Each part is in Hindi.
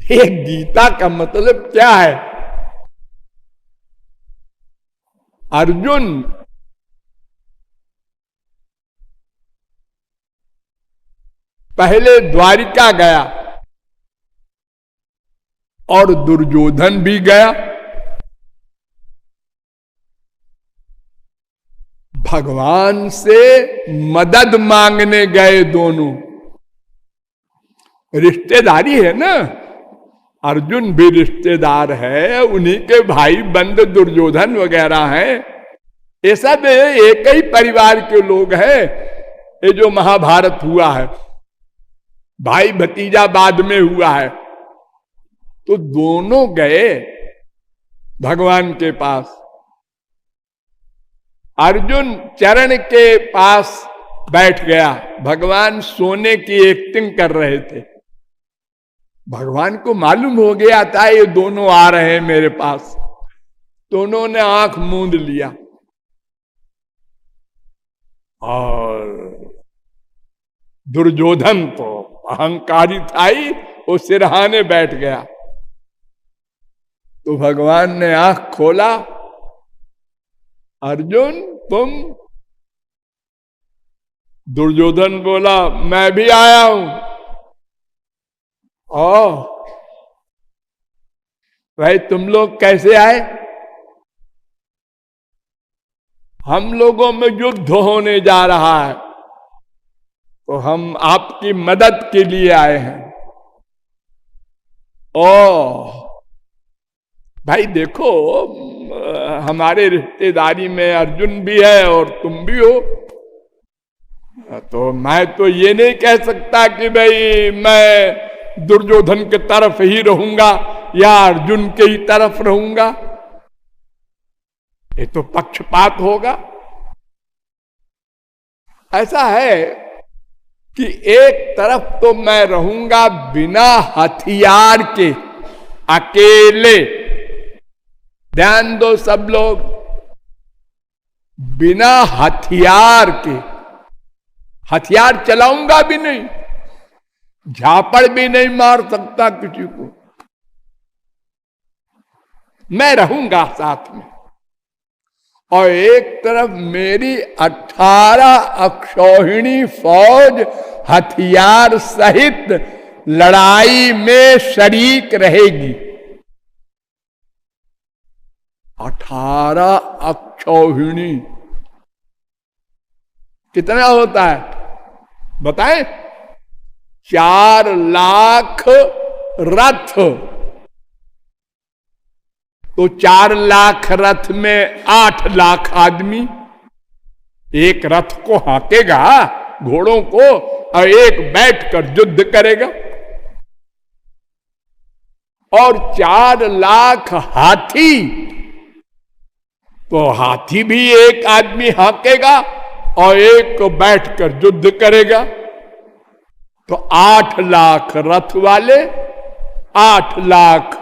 ये गीता का मतलब क्या है? अर्जुन पहले द्वारिका गया और दुर्योधन भी गया। भगवान से मदद मांगने गए दोनों। रिश्तेदारी है ना, अर्जुन भी रिश्तेदार है, उन्हीं के भाई बंद दुर्योधन वगैरह हैं। ये सब एक ही परिवार के लोग हैं। ये जो महाभारत हुआ है, भाई भतीजा बाद में हुआ है, तो दोनों गए भगवान के पास। अर्जुन चरण के पास बैठ गया, भगवान सोने की एक्टिंग कर रहे थे। भगवान को मालूम हो गया था ये दोनों आ रहे हैं मेरे पास। दोनों ने आंख मूंद लिया और दुर्योधन तो अहंकारी था ही, वो सिरहाने बैठ गया। तो भगवान ने आंख खोला, अर्जुन तुम? दुर्योधन बोला मैं भी आया हूं। ओ भाई तुम लोग कैसे आए? हम लोगों में युद्ध होने जा रहा है, तो हम आपकी मदद के लिए आए हैं। ओ भाई देखो, हमारे रिश्तेदारी में अर्जुन भी है और तुम भी हो, तो मैं तो ये नहीं कह सकता कि भाई मैं दुर्योधन के तरफ ही रहूंगा या अर्जुन के ही तरफ रहूंगा। ये तो पक्षपात होगा। ऐसा है कि एक तरफ तो मैं रहूंगा बिना हथियार के, अकेले। ध्यान दो सब लोग, बिना हथियार के। हथियार चलाऊंगा भी नहीं, झापड़ भी नहीं मार सकता किसी को। मैं रहूंगा साथ में। और एक तरफ मेरी 18 अक्षौहिणी फौज हथियार सहित लड़ाई में शरीक रहेगी। 18 अक्षौहिणी कितना होता है बताएं? 4 लाख रथ। तो 4 लाख रथ में 8 लाख आदमी। एक रथ को हाकेगा, घोड़ों को, और एक बैठकर युद्ध करेगा। और 4 लाख हाथी, तो हाथी भी एक आदमी हाकेगा और एक को बैठकर युद्ध करेगा। तो 8 लाख रथ वाले, 8 लाख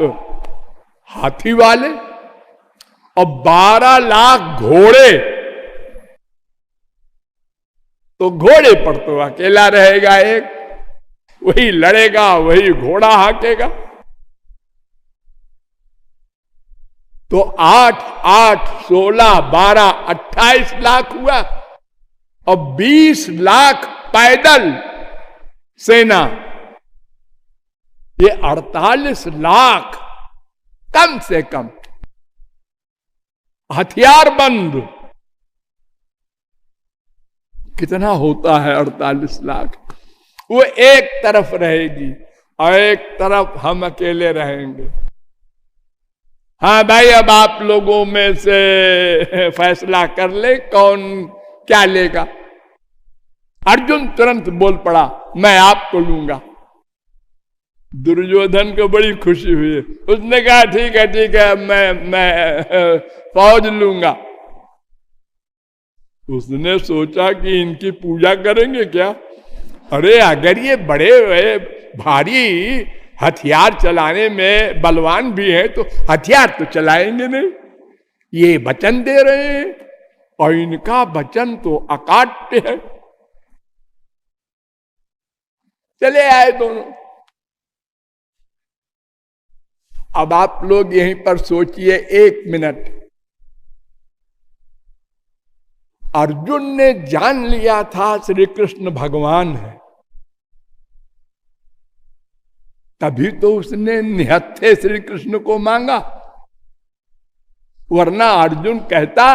हाथी वाले, और 12 लाख घोड़े। तो घोड़े पर तो अकेला रहेगा एक, वही लड़ेगा, वही घोड़ा हाकेगा। तो 8, 8, 16, 12, 28 लाख हुआ। और 20 लाख पैदल सेना। ये 48 लाख कम से कम हथियार बंद। कितना होता है 48 लाख? वो एक तरफ रहेगी और एक तरफ हम अकेले रहेंगे। हाँ भाई, अब आप लोगों में से फैसला कर ले कौन क्या लेगा। अर्जुन तुरंत बोल पड़ा मैं आपको लूंगा। दुर्योधन को बड़ी खुशी हुई, उसने कहा ठीक है ठीक है, मैं फौज लूंगा। उसने सोचा कि इनकी पूजा करेंगे क्या? अरे अगर ये बड़े भारी हथियार चलाने में बलवान भी हैं तो हथियार तो चलाएंगे नहीं। ये वचन दे रहे हैं और इनका वचन तो अकाट्य है। चले आए दोनों। अब आप लोग यहीं पर सोचिए 1 मिनट। अर्जुन ने जान लिया था श्री कृष्ण भगवान है, तभी तो उसने निहत्थे श्री कृष्ण को मांगा। वरना अर्जुन कहता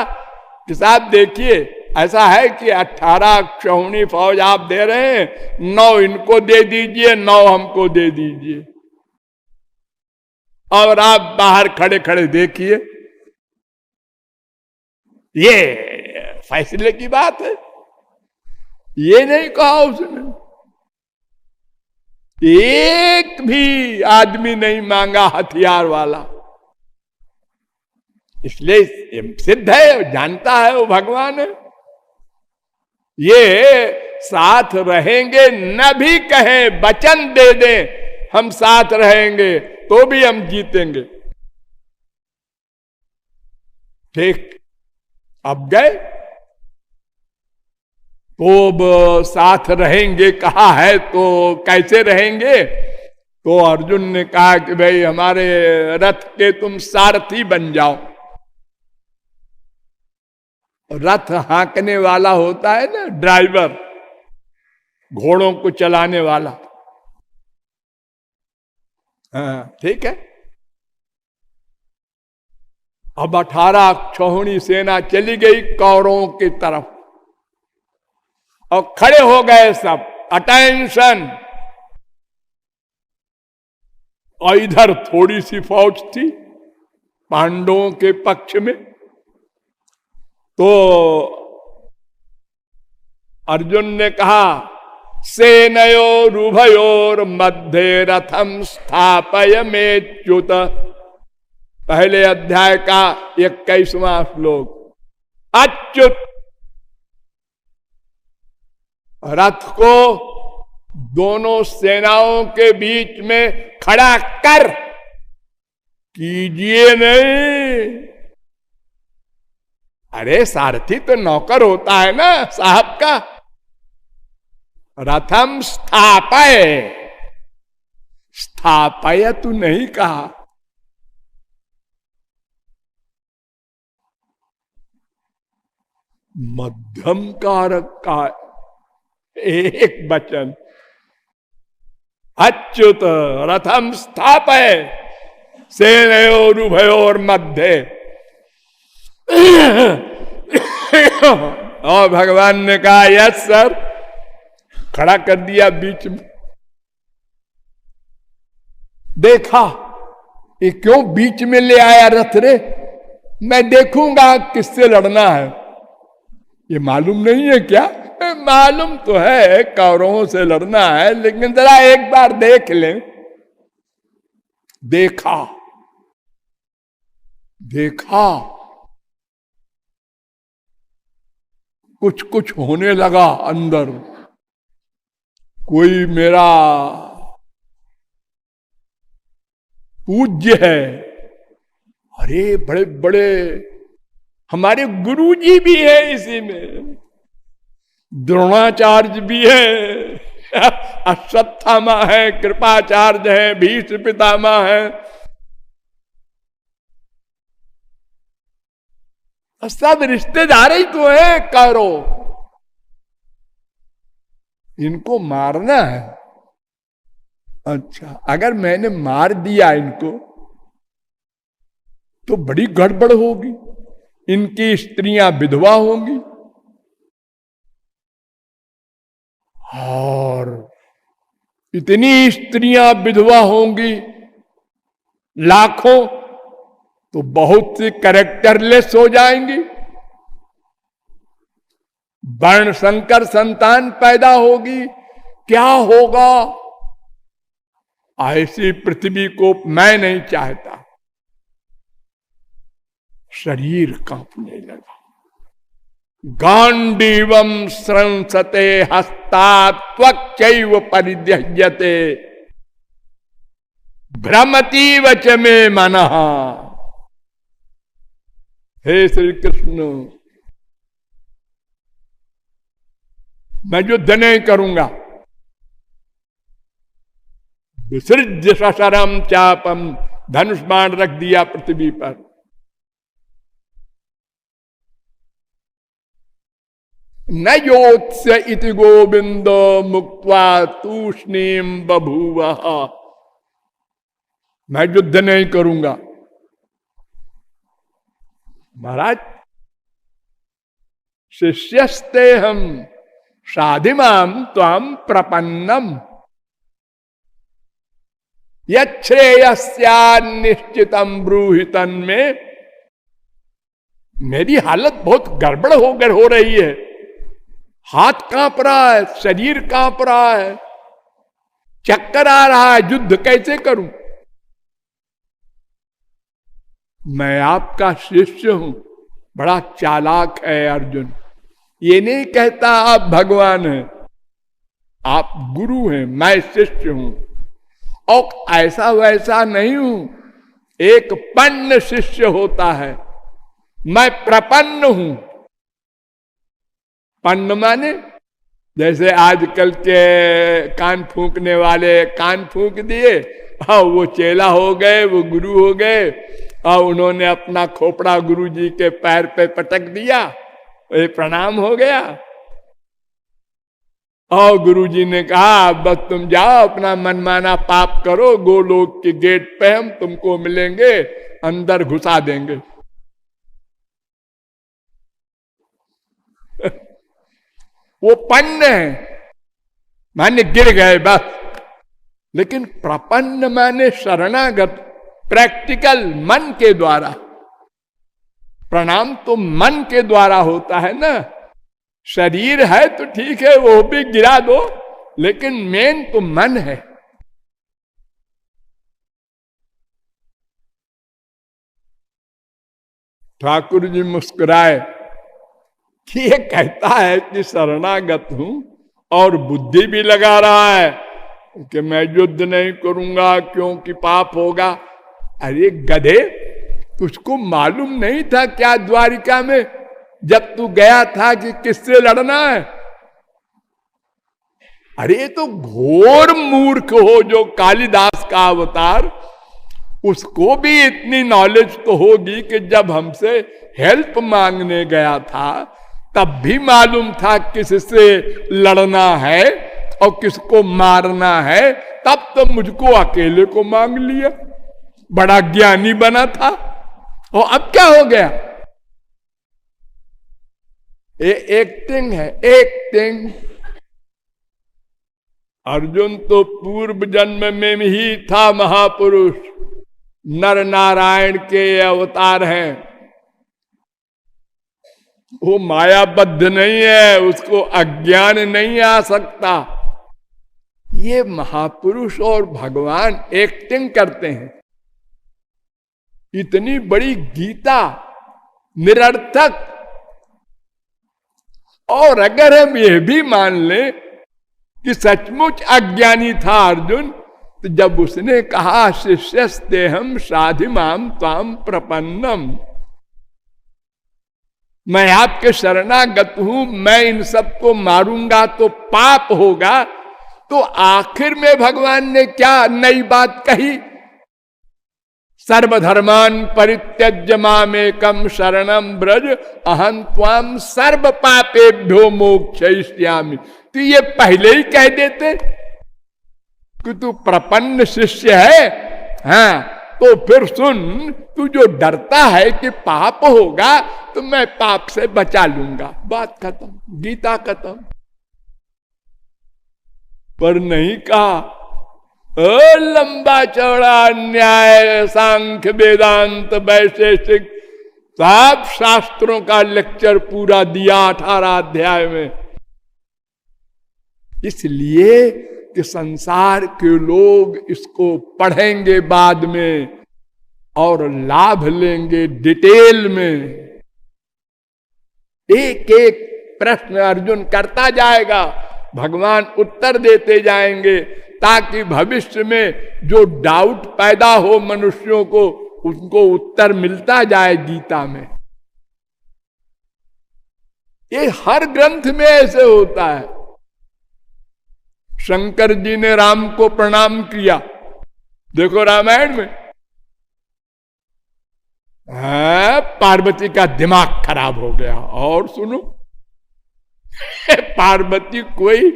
कि साहब देखिए, ऐसा है कि 18 क्षौणी फौज आप दे रहे हैं, 9 इनको दे दीजिए, 9 हमको दे दीजिए, और आप बाहर खड़े खड़े देखिए। ये फैसले की बात है। ये नहीं कहा उसने, एक भी आदमी नहीं मांगा हथियार वाला। इसलिए सिद्ध है, जानता है वो भगवान है। ये साथ रहेंगे, न भी कहे, वचन दे दें हम साथ रहेंगे, तो भी हम जीतेंगे। ठीक, अब गए तो साथ रहेंगे कहा है, तो कैसे रहेंगे? तो अर्जुन ने कहा कि भाई हमारे रथ के तुम सारथी बन जाओ। रथ हाँकने वाला होता है ना, ड्राइवर, घोड़ों को चलाने वाला। हाँ ठीक है। अब 18 क्षौहिणी सेना चली गई कौरवों की तरफ, और खड़े हो गए सब, अटेंशन। और इधर थोड़ी सी फौज थी पांडवों के पक्ष में। तो अर्जुन ने कहा, सेनयोर उभयोर मध्य रथम स्थापय मेच्युत। पहले अध्याय का 21वां श्लोक। अच्युत, रथ को दोनों सेनाओं के बीच में खड़ा कर, कीजिए नहीं। अरे सारथी तो नौकर होता है ना साहब का। रथम स्थापय, स्थापय तू नहीं कहा। मध्यम कारक का एक वचन, अच्युत रथम स्थापय सेनयोर उभयोर मध्य। और भगवान ने कहा यस सर, खड़ा कर दिया बीच में। देखा ये क्यों बीच में ले आया रथ रे, मैं देखूंगा किससे लड़ना है। ये मालूम नहीं है क्या? मालूम तो है कौरवों से लड़ना है, लेकिन जरा एक बार देख लें। देखा देखा, कुछ कुछ होने लगा अंदर। कोई मेरा पूज्य है, अरे बड़े बड़े हमारे गुरुजी भी है इसी में, द्रोणाचार्य भी है, अश्वत्थामा है, कृपाचार्य है, भीष्म पितामह है। सब रिश्तेदार ही तो है कौरव। इनको मारना है। अच्छा, अगर मैंने मार दिया इनको तो बड़ी गड़बड़ होगी, इनकी स्त्रियां विधवा होंगी, और इतनी स्त्रियां विधवा होंगी लाखों, तो बहुत सी कैरेक्टरलेस हो जाएंगी। वर्ण संकर संतान पैदा होगी, क्या होगा? ऐसी पृथ्वी को मैं नहीं चाहता। शरीर कांपने लगा। गांडीवम स्रंसते हस्तात्वक्चैव परिदह्यते भ्रमतीव च मे मनः। हे श्री कृष्ण, मैं युद्ध नहीं करूंगा। विसृज्य सशरम चापम धनुष बाण रख दिया पृथ्वी पर। न योत्स्य इति गोविंदो मुक्त्वा तूष्णीम बभूवः। मैं युद्ध नहीं करूंगा। महाराज, शिष्यस्ते हम साधिमाम त्वाम प्रपन्नम यच्छ्रेयस्या निश्चितम ब्रूहितन में। मेरी हालत बहुत गड़बड़ हो रही है, हाथ कांप रहा है, शरीर कांप रहा है, चक्कर आ रहा है, युद्ध कैसे करूं? मैं आपका शिष्य हूं। बड़ा चालाक है अर्जुन। ये नहीं कहता आप भगवान हैं, आप गुरु हैं, मैं शिष्य हूं। और ऐसा वैसा नहीं हूं, एक पन्न शिष्य होता है, मैं प्रपन्न हूं। पन्न माने जैसे आजकल के कान फूंकने वाले कान फूंक दिए, हाँ वो चेला हो गए, वो गुरु हो गए, और उन्होंने अपना खोपड़ा गुरु जी के पैर पे पटक दिया, ये प्रणाम हो गया। और गुरु जी ने कहा बस तुम जाओ अपना मनमाना पाप करो, गोलोक के गेट पे हम तुमको मिलेंगे, अंदर घुसा देंगे। वो पन्न है माने गिर गए बस। लेकिन प्रपन्न माने शरणागत, प्रैक्टिकल, मन के द्वारा। प्रणाम तो मन के द्वारा होता है ना। शरीर है तो ठीक है, वो भी गिरा दो, लेकिन मेन तो मन है। ठाकुर जी मुस्कुराए कि ये कहता है कि शरणागत हूं और बुद्धि भी लगा रहा है कि मैं युद्ध नहीं करूंगा क्योंकि पाप होगा। अरे गधे, तुझको मालूम नहीं था क्या द्वारिका में जब तू गया था कि किससे लड़ना है? अरे तो घोर मूर्ख हो जो कालिदास का अवतार, उसको भी इतनी नॉलेज तो होगी कि जब हमसे हेल्प मांगने गया था तब भी मालूम था किससे लड़ना है और किसको मारना है, तब तो मुझको अकेले को मांग लिया। बड़ा ज्ञानी बना था, और अब क्या हो गया? ये एक्टिंग है, एक्टिंग। अर्जुन तो पूर्व जन्म में ही था महापुरुष, नर नारायण के अवतार हैं। वो मायाबद्ध नहीं है, उसको अज्ञान नहीं आ सकता। ये महापुरुष और भगवान एक्टिंग करते हैं। इतनी बड़ी गीता निरर्थक। और अगर हम यह भी मान लें कि सचमुच अज्ञानी था अर्जुन, तो जब उसने कहा शिष्यस्तेहम साधिमाम त्वाम प्रपन्नम, मैं आपके शरणागत हूं, मैं इन सबको मारूंगा तो पाप होगा, तो आखिर में भगवान ने क्या नई बात कही? सर्वधर्मान परित्यज्य मामेकम शरणम ब्रज अहं त्वाम सर्व पापेभ्यो मोक्षयिष्यामि। तो ये पहले ही कह देते कि तू प्रपन्न शिष्य है। हाँ, तो फिर सुन, तू जो डरता है कि पाप होगा तो मैं पाप से बचा लूंगा, बात खत्म, गीता खत्म। पर नहीं कहा लंबा चौड़ा न्याय सांख्य वेदांत वैशेषिक सब शास्त्रों का लेक्चर पूरा दिया 18 अध्याय में। इसलिए कि संसार के लोग इसको पढ़ेंगे बाद में और लाभ लेंगे डिटेल में। एक एक प्रश्न अर्जुन करता जाएगा, भगवान उत्तर देते जाएंगे, ताकि भविष्य में जो डाउट पैदा हो मनुष्यों को, उनको उत्तर मिलता जाए गीता में। ये हर ग्रंथ में ऐसे होता है। शंकर जी ने राम को प्रणाम किया, देखो रामायण में, पार्वती का दिमाग खराब हो गया। और सुनो, पार्वती कोई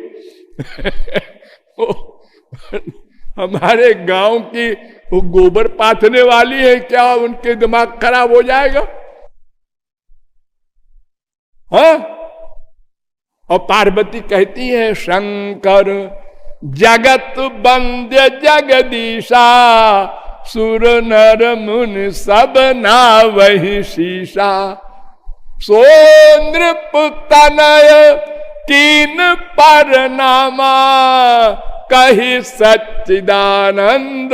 हमारे गांव की वो गोबर पाथने वाली है क्या? उनके दिमाग खराब हो जाएगा? हाँ? और पार्वती कहती है शंकर जगत वंद्य जगदीशा, सुर नर मुनि सब ना वही शीशा, सो नृप तनय कीन पर नामा, कही सच्चिदानंद।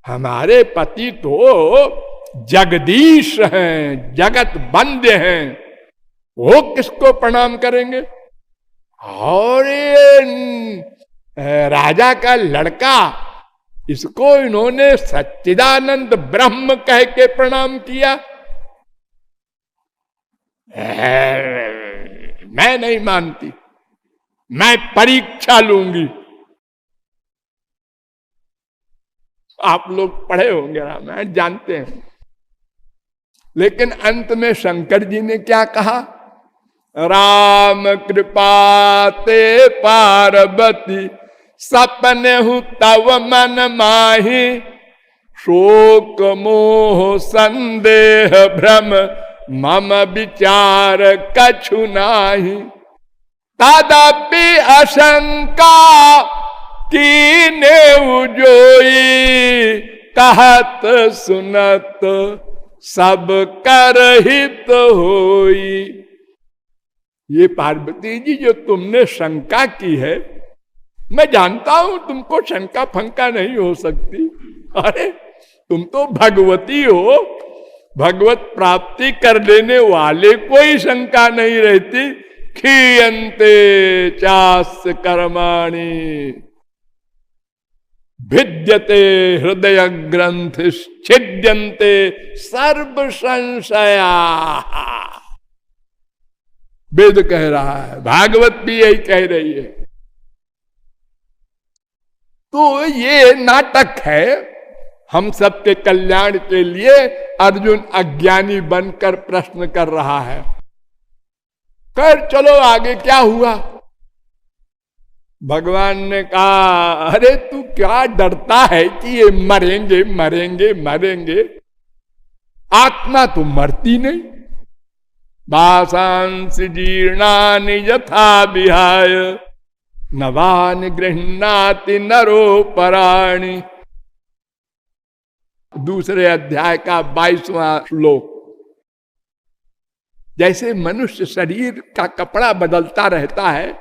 हमारे पति तो जगदीश हैं, जगत वंद्य हैं, वो किसको प्रणाम करेंगे? और राजा का लड़का, इसको इन्होंने सच्चिदानंद ब्रह्म कह के प्रणाम किया। मैं नहीं मानती, मैं परीक्षा लूंगी। आप लोग पढ़े होंगे रामायण, जानते हैं। लेकिन अंत में शंकर जी ने क्या कहा? राम कृपा ते पार्वती, सपने हूं तव मन माही, शोक मोह संदेह भ्रम मम विचार कछु नाही, तदपि आशंका कीने उजोई, कहत सुनत सब कर हित होई। ये पार्वती जी जो तुमने शंका की है, मैं जानता हूं तुमको शंका फंका नहीं हो सकती। अरे तुम तो भगवती हो, भगवत प्राप्ति कर लेने वाले कोई शंका नहीं रहती। खीयन्ते चास्य कर्माणि, भिद्यते हृदय ग्रंथ, छिद्यन्ते सर्व संशया। वेद कह रहा है, भागवत भी यही कह रही है। तो ये नाटक है हम सबके कल्याण के लिए। अर्जुन अज्ञानी बनकर प्रश्न कर रहा है। कर चलो आगे क्या हुआ? भगवान ने कहा, अरे तू क्या डरता है कि ये मरेंगे मरेंगे मरेंगे? आत्मा तो मरती नहीं। वासांसि जीर्णानि यथा विहाय, नवानि गृह्णाति नरो पराणि। दूसरे अध्याय का 22वां श्लोक। जैसे मनुष्य शरीर का कपड़ा बदलता रहता है,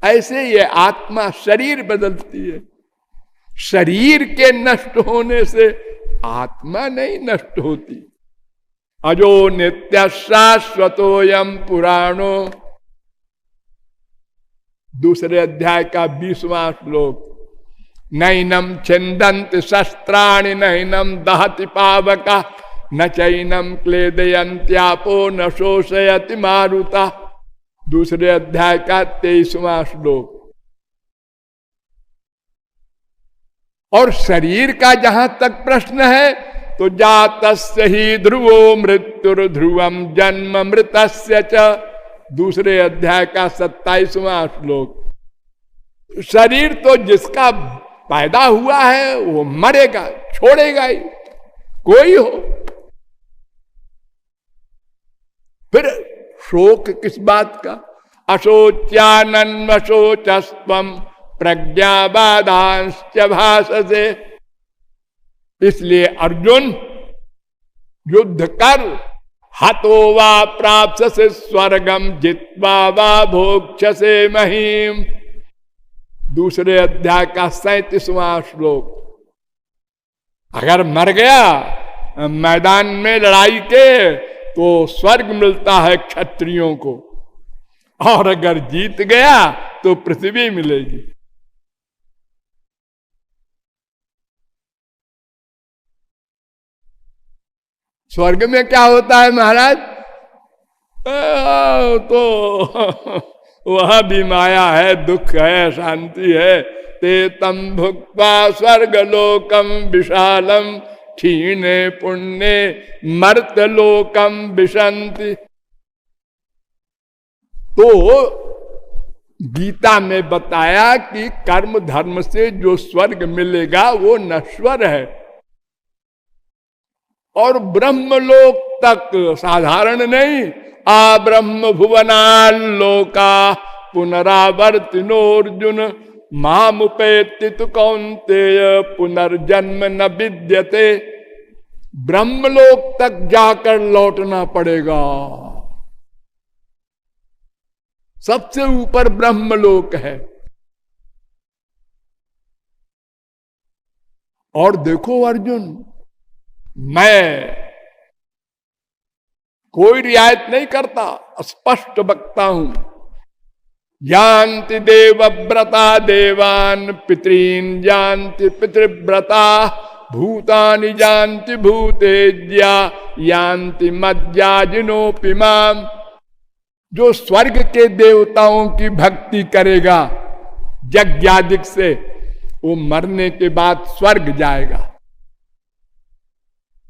ऐसे ये आत्मा शरीर बदलती है। शरीर के नष्ट होने से आत्मा नहीं नष्ट होती। अजो नित्य शाश्वतोयम पुराणो, दूसरे अध्याय का 20वां श्लोक। नैनम छिंदन्ति शस्त्राणि, नैनम दहति पावका, न चैनम क्लेदयन्त्यापो, न शोषयति मारुता। दूसरे अध्याय का 23वां श्लोक। और शरीर का जहां तक प्रश्न है तो जातस्य ही ध्रुवो मृत्युर ध्रुवम जन्म मृतस्य च। दूसरे अध्याय का 27वां श्लोक। शरीर तो जिसका पैदा हुआ है वो मरेगा, छोड़ेगा ही, कोई हो। फिर शोक किस बात का? अशोच्यानन्वशोचस्त्वं प्रज्ञाबाधांश्च भाससे। इसलिए अर्जुन युद्ध कर, हतो वा प्राप्स्यसे स्वर्गम, जित्वा वा भोक्ष्यसे महीम। दूसरे अध्याय का 37वां श्लोक। अगर मर गया मैदान में लड़ाई के तो स्वर्ग मिलता है क्षत्रियों को, और अगर जीत गया तो पृथ्वी मिलेगी। स्वर्ग में क्या होता है महाराज? तो वहां भी माया है, दुख है, शांति है। ते तम भुक्त्वा स्वर्ग लोकम विशालम, क्षीणे पुण्य मर्तलोकम विशंति। तो गीता में बताया कि कर्म धर्म से जो स्वर्ग मिलेगा वो नश्वर है, और ब्रह्मलोक तक साधारण नहीं। आ ब्रह्म भुवनालोका पुनरावर्तिनोर्जुन मामुपेति तु कौन्तेय पुनर्जन्म न विद्यते। ब्रह्मलोक तक जाकर लौटना पड़ेगा। सबसे ऊपर ब्रह्मलोक है। और देखो अर्जुन, मैं कोई रियायत नहीं करता, स्पष्ट बकता हूं। जानति देवव्रता देवान पितॄन जानति पितृव्रता भूतानि जानति भूतेज्या यान्ति मज्जाजिनोऽपि माम्। जो स्वर्ग के देवताओं की भक्ति करेगा यज्ञादिक से, वो मरने के बाद स्वर्ग जाएगा।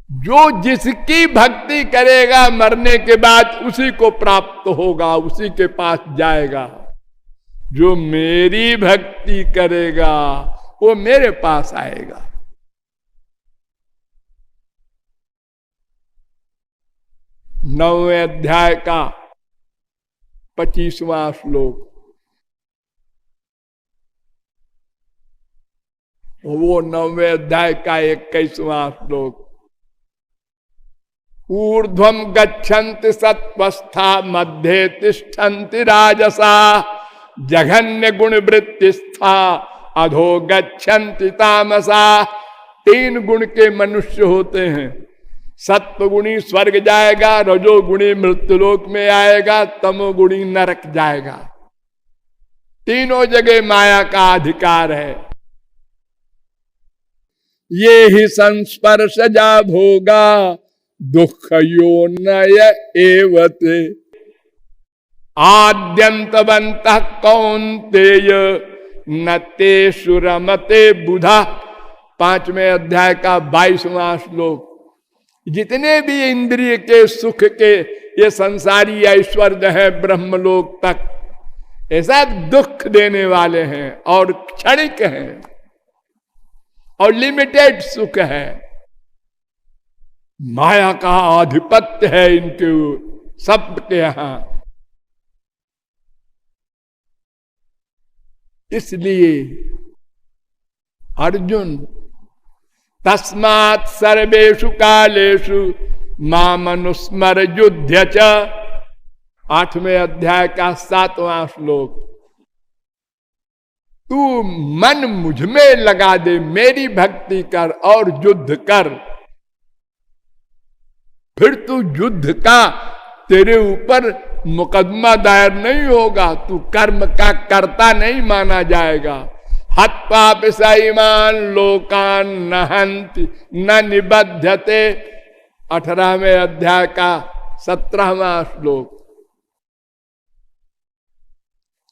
जो जिसकी भक्ति करेगा मरने के बाद उसी को प्राप्त होगा, उसी के पास जाएगा। जो मेरी भक्ति करेगा वो मेरे पास आएगा। 9वें अध्याय का 25वां श्लोक। वो 9वें अध्याय का 21वां श्लोक। ऊर्ध्वम गच्छन्ति सत्वस्था मध्ये तिष्ठन्ति राजसा जघन्य गुण वृत्तिस्था अधो गच्छन्ति तामसा। 3 गुण के मनुष्य होते हैं। सत्वगुणी स्वर्ग जाएगा, रजोगुणी मृत्युलोक में आएगा, तमोगुणी नरक जाएगा। तीनों जगह माया का अधिकार है। ये ही संस्पर्शजा भोगा दुख योनय एवते आद्यंतवंतः कौन्तेय न तेषु रमते बुधा। 5वें अध्याय का 22वां श्लोक। जितने भी इंद्रिय के सुख के ये संसारी ऐश्वर्य है ब्रह्मलोक तक, ऐसा दुख देने वाले हैं और क्षणिक हैं और लिमिटेड सुख है। माया का आधिपत्य है इनके सबके यहां। इसलिए अर्जुन तस्मात् सर्वेषु कालेषु मामनुस्मर युध्य च। 8वें अध्याय का 7वां श्लोक। तू मन मुझ में लगा दे, मेरी भक्ति कर और युद्ध कर। फिर तू युद्ध का तेरे ऊपर मुकदमा दायर नहीं होगा, तू कर्म का कर्ता नहीं माना जाएगा। हत्वा पिसाईमान लोकान न हंति न निबध्यते। 18वें अध्याय का 17वां श्लोक।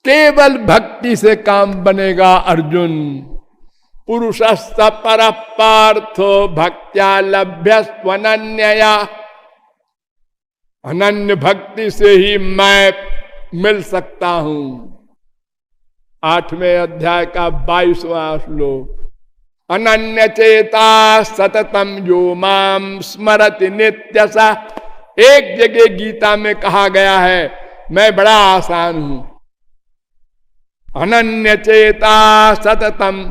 केवल भक्ति से काम बनेगा अर्जुन। पुरुषस्थ पर पार्थो भक्त्या लभ्यस्त्वनन्यया। अनन्य भक्ति से ही मैं मिल सकता हूं। 8वें अध्याय का 22वां श्लोक। अनन्य चेता सततम यो माम स्मरति नित्यसा। एक जगह गीता में कहा गया है मैं बड़ा आसान हूं। अनन्य चेता सततम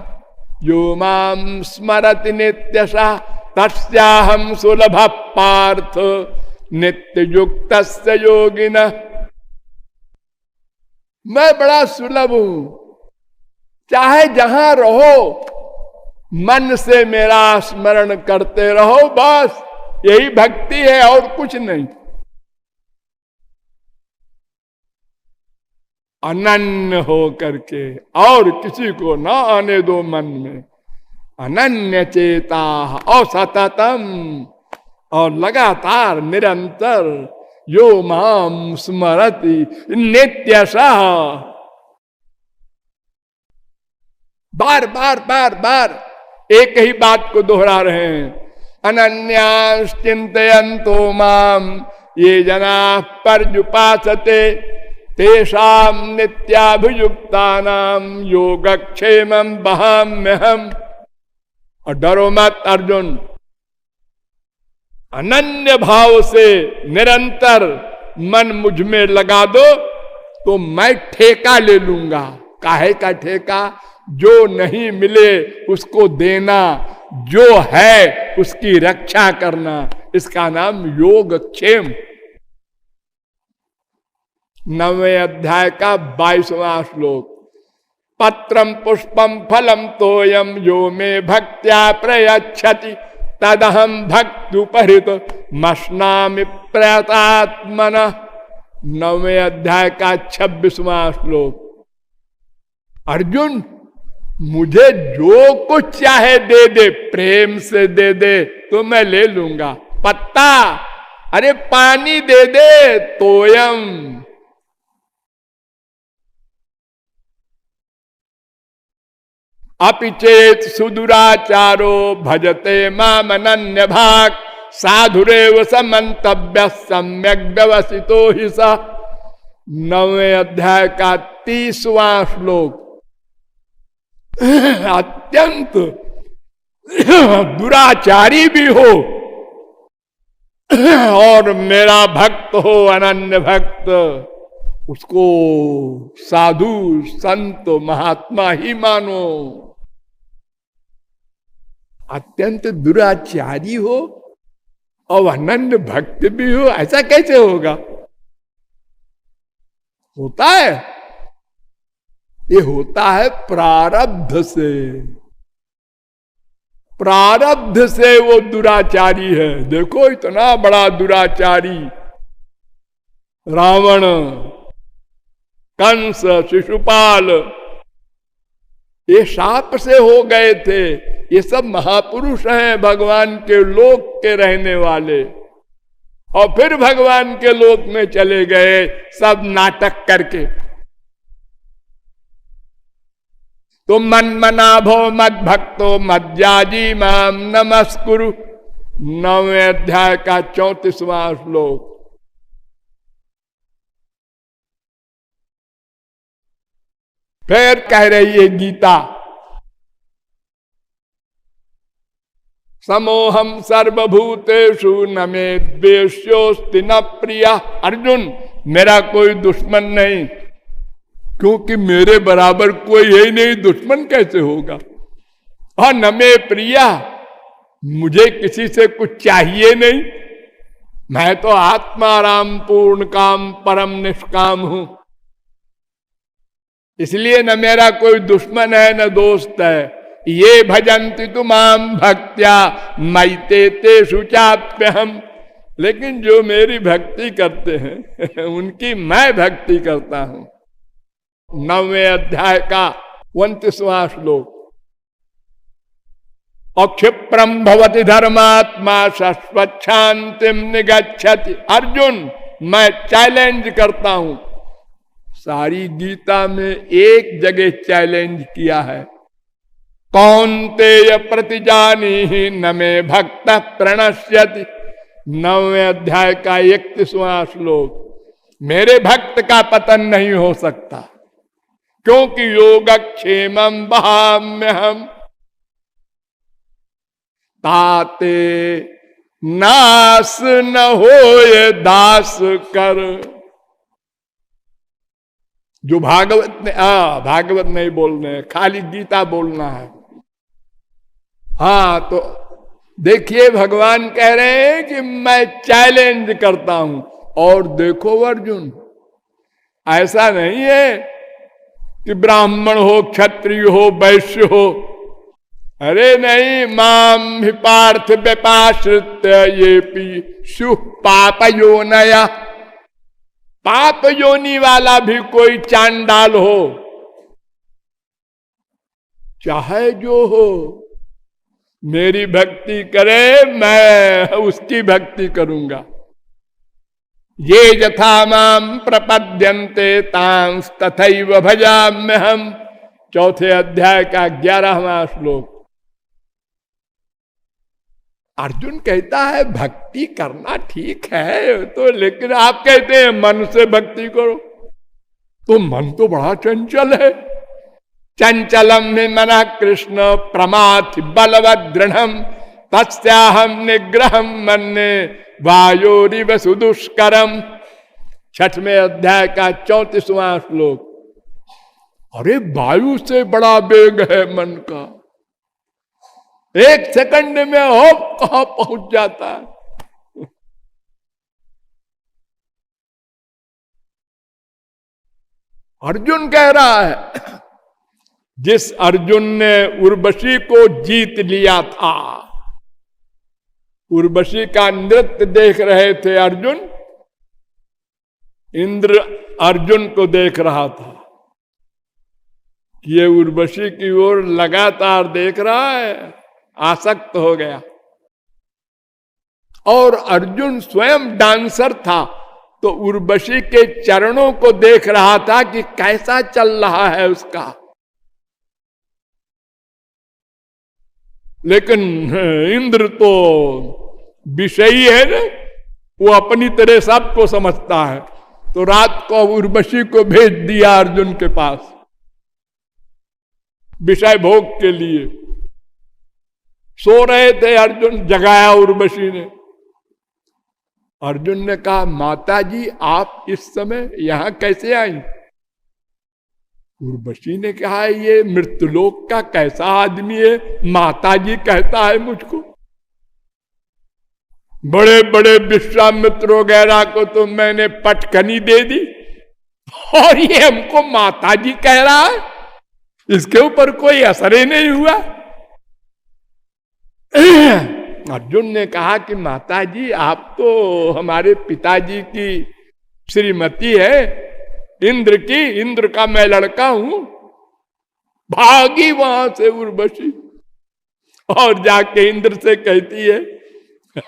यो माम स्मरति नित्यसा तस्याहं सुलभ पार्थ नित्य युक्त योगिन। मैं बड़ा सुलभ हूं, चाहे जहां रहो मन से मेरा स्मरण करते रहो, बस यही भक्ति है और कुछ नहीं। अनन्य हो करके और किसी को ना आने दो मन में। अनन्य चेता और सततम और लगातार निरंतर यो माम स्मरति नित्यशः। बार बार बार बार एक ही बात को दोहरा रहे हैं। अनन्यास चिंतयन्तो माम ये जना पर्युपासते तेषाम नित्याभियुक्तानाम योगक्षेमं वहाम्यहम्। और डरो मत अर्जुन, अनन्य भाव से निरंतर मन मुझ में लगा दो तो मैं ठेका ले लूंगा। काहे का ठेका? जो नहीं मिले उसको देना, जो है उसकी रक्षा करना, इसका नाम योगक्षेम। 9वें अध्याय का 22वां श्लोक। पत्रम पुष्पम फलम तोयम यो मे भक्त्या प्रयच्छति तदहम भक्त्युपहृत मश्नामि प्रयतात्मना। 9वें अध्याय का 26वां श्लोक। अर्जुन, मुझे जो कुछ चाहे दे दे, प्रेम से दे दे तो मैं ले लूंगा। पत्ता, अरे पानी दे दे, तोयम। अपिचेत सुदुराचारो भजते माम अनन्य भाग साधुरेव समन्तव्य सम्यक व्यवसितो हि स। 9वें अध्याय का 30वां श्लोक। अत्यंत दुराचारी भी हो और मेरा भक्त हो, अनन्य भक्त, उसको साधु संत महात्मा ही मानो। अत्यंत दुराचारी हो और अनन्य भक्त भी हो, ऐसा कैसे होगा? होता है, ये होता है प्रारब्ध से। प्रारब्ध से वो दुराचारी है। देखो इतना बड़ा दुराचारी रावण, कंस, शिशुपाल, ये शाप से हो गए थे। ये सब महापुरुष हैं, भगवान के लोक के रहने वाले, और फिर भगवान के लोक में चले गए सब नाटक करके। तो मन मना भो मद भक्तो मज्जाजी माम नमस्कुरु। 9वें अध्याय का 34वां श्लोक। फिर कह रही है गीता, समोहम सर्वभूतेषु न मे द्वेष्योस्ति न प्रिया। अर्जुन, मेरा कोई दुश्मन नहीं, क्योंकि मेरे बराबर कोई है ही नहीं, दुश्मन कैसे होगा? और न मे प्रिया, मुझे किसी से कुछ चाहिए नहीं। मैं तो आत्माराम पूर्ण काम परम निष्काम हूं। इसलिए न मेरा कोई दुश्मन है न दोस्त है। ये भजन्ति तुमाम भक्त्या मैते तेषु चाप्यहम्। लेकिन जो मेरी भक्ति करते हैं उनकी मैं भक्ति करता हूं। 9वें अध्याय का 29वां श्लोक। अक्षिप्रम भवति धर्मात्मा शाश्वत शांतिम निगच्छति। अर्जुन, मैं चैलेंज करता हूं। सारी गीता में एक जगह चैलेंज किया है, कौन्तेय प्रतिजानी न मे भक्त प्रणश्यति। 9वें अध्याय का 31वां श्लोक। मेरे भक्त का पतन नहीं हो सकता, क्योंकि योगक्षेमं वहाम्यहम्। ताते नास न होए दास कर। जो भागवत ने भागवत नहीं बोलने, खाली गीता बोलना है। हाँ, तो देखिए भगवान कह रहे हैं कि मैं चैलेंज करता हूं। और देखो अर्जुन, ऐसा नहीं है कि ब्राह्मण हो, क्षत्रिय हो, वैश्य हो। अरे नहीं, माम ही पार्थ व्यपाश्रित्य ये पी शु पाप योनया। पाप योनि वाला भी कोई चांडाल हो, चाहे जो हो, मेरी भक्ति करे, मैं उसकी भक्ति करूंगा। ये यथा माम प्रपद्यन्ते तांस तथैव भजाम्यहम्। 4थे अध्याय का 11वां श्लोक। अर्जुन कहता है भक्ति करना ठीक है तो, लेकिन आप कहते हैं मन से भक्ति करो, तो मन तो बड़ा चंचल है। चंचलम में मना कृष्ण प्रमाथ बलवद दृढ़ तस्याहम निग्रहम मन्ने वायोरिव सुदुष्करम। 6वें अध्याय का 34वां श्लोक। अरे वायु से बड़ा वेग है मन का, 1 सेकंड में हो कहां पहुंच जाता है। अर्जुन कह रहा है, जिस अर्जुन ने उर्वशी को जीत लिया था, उर्वशी का नृत्य देख रहे थे अर्जुन, इंद्र अर्जुन को देख रहा था, ये उर्वशी की ओर लगातार देख रहा है, आसक्त हो गया। और अर्जुन स्वयं डांसर था, तो उर्वशी के चरणों को देख रहा था कि कैसा चल रहा है उसका। लेकिन इंद्र तो विषयी है ना, वो अपनी तरह सबको समझता है, तो रात को उर्वशी को भेज दिया अर्जुन के पास विषय भोग के लिए। सो रहे थे अर्जुन, जगाया उर्वशी ने। अर्जुन ने कहा, माता जी आप इस समय यहां कैसे आई? उर्वशी ने कहा, ये मृत्युलोक का कैसा आदमी है, माता जी कहता है मुझको। बड़े बड़े विश्वामित्र वगैरह को तो मैंने पटकनी दे दी, और ये हमको माता जी कह रहा है, इसके ऊपर कोई असर ही नहीं हुआ। अर्जुन ने कहा कि माता जी आप तो हमारे पिताजी की श्रीमती है, इंद्र की, इंद्र का मैं लड़का हूं। भागी वहां से उर्वशी और जाके इंद्र से कहती है,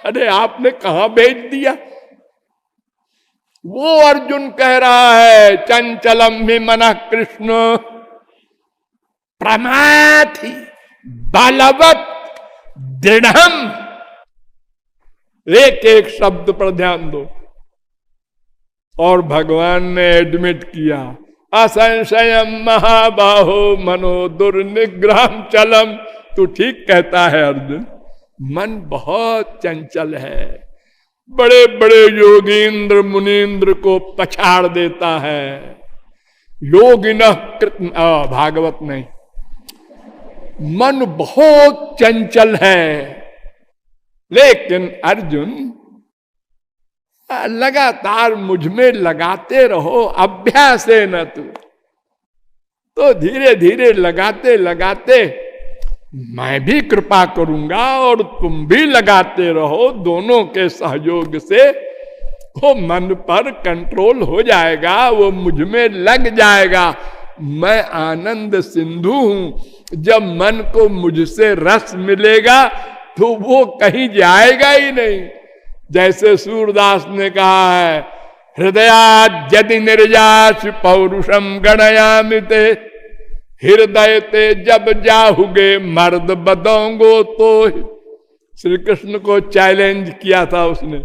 अरे आपने कहां भेज दिया? वो अर्जुन कह रहा है, चंचलम ही मना कृष्ण प्रमाथि बलवत दृढ़म। एक एक शब्द पर ध्यान दो। और भगवान ने एडमिट किया, असंशयम महाबाहो मनो दुर्निग्रहम चलम। तू ठीक कहता है अर्जुन, मन बहुत चंचल है, बड़े बड़े योगींद्र मुनींद्र को पछाड़ देता है। योगिनः भागवत नहीं, मन बहुत चंचल है। लेकिन अर्जुन लगातार मुझ में लगाते रहो, अभ्यास है न तू, तो धीरे धीरे लगाते लगाते मैं भी कृपा करूंगा और तुम भी लगाते रहो। दोनों के सहयोग से वो मन पर कंट्रोल हो जाएगा, वो मुझ में लग जाएगा। मैं आनंद सिंधु हूं, जब मन को मुझसे रस मिलेगा तो वो कहीं जाएगा ही नहीं। जैसे सूरदास ने कहा है, हृदया यदि निर्यास पौरुषम गणयामिते, हृदय ते जब जाहुगे मर्द बदोंगो। तो श्री कृष्ण को चैलेंज किया था उसने।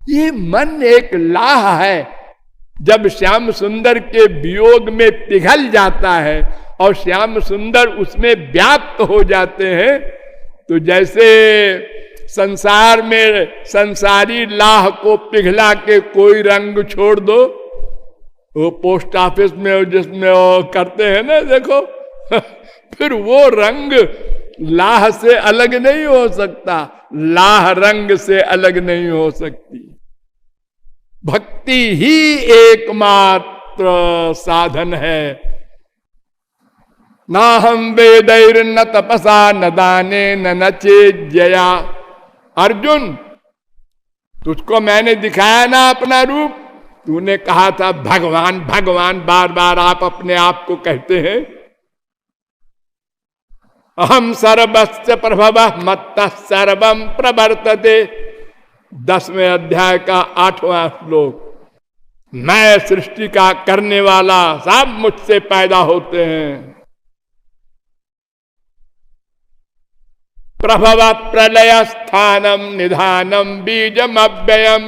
ये मन एक लाह है, जब श्याम सुंदर के वियोग में पिघल जाता है और श्याम सुंदर उसमें व्याप्त हो जाते हैं, तो जैसे संसार में संसारी लाह को पिघला के कोई रंग छोड़ दो, वो पोस्ट ऑफिस में जिसमें वो करते हैं ना, देखो फिर वो रंग लाह से अलग नहीं हो सकता, लाह रंग से अलग नहीं हो सकती। भक्ति ही एकमात्र साधन है। ना हम वेदैर न तपसा न दाने न नचे जया। अर्जुन, तुझको मैंने दिखाया ना अपना रूप, तूने कहा था भगवान भगवान, बार बार आप अपने आप को कहते हैं। अहम सर्वस्य प्रभवः मत्तः सर्वं प्रवर्तते। 10वें अध्याय का 8वां श्लोक। मैं सृष्टि का करने वाला, सब मुझसे पैदा होते हैं। प्रभव प्रलय स्थानम निधानम बीजम अव्ययम।